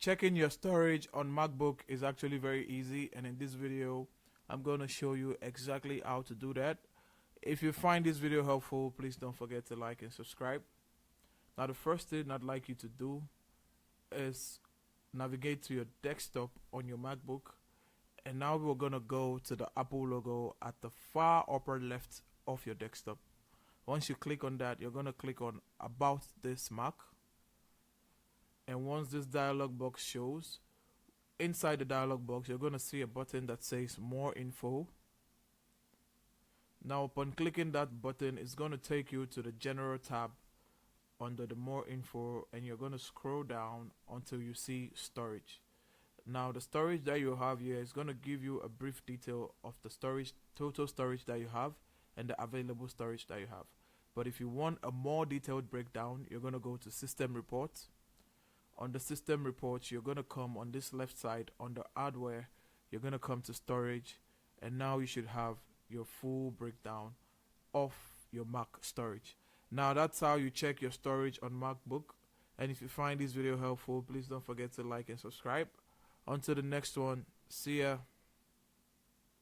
Checking your storage on MacBook is actually very easy, and in this video I'm going to show you exactly how to do that. If you find this video helpful, please don't forget to like and subscribe. Now the first thing I'd like you to do is navigate to your desktop on your MacBook, and now we're going to go to the Apple logo at the far upper left of your desktop. Once you click on that, you're going to click on About This Mac. And once this dialog box shows, inside the dialog box you're going to see a button that says More Info. Now upon clicking that button, it's going to take you to the General tab under the More Info, and you're going to scroll down until you see Storage. Now the storage that you have here is going to give you a brief detail of the total storage that you have and the available storage that you have. But if you want a more detailed breakdown, you're going to go to System Reports. On the System Reports, you're going to come on this left side under Hardware, you're going to come to Storage, and now you should have your full breakdown of your Mac storage. Now that's how you check your storage on MacBook. And if you find this video helpful, please don't forget to like and subscribe. Until the next one, see ya.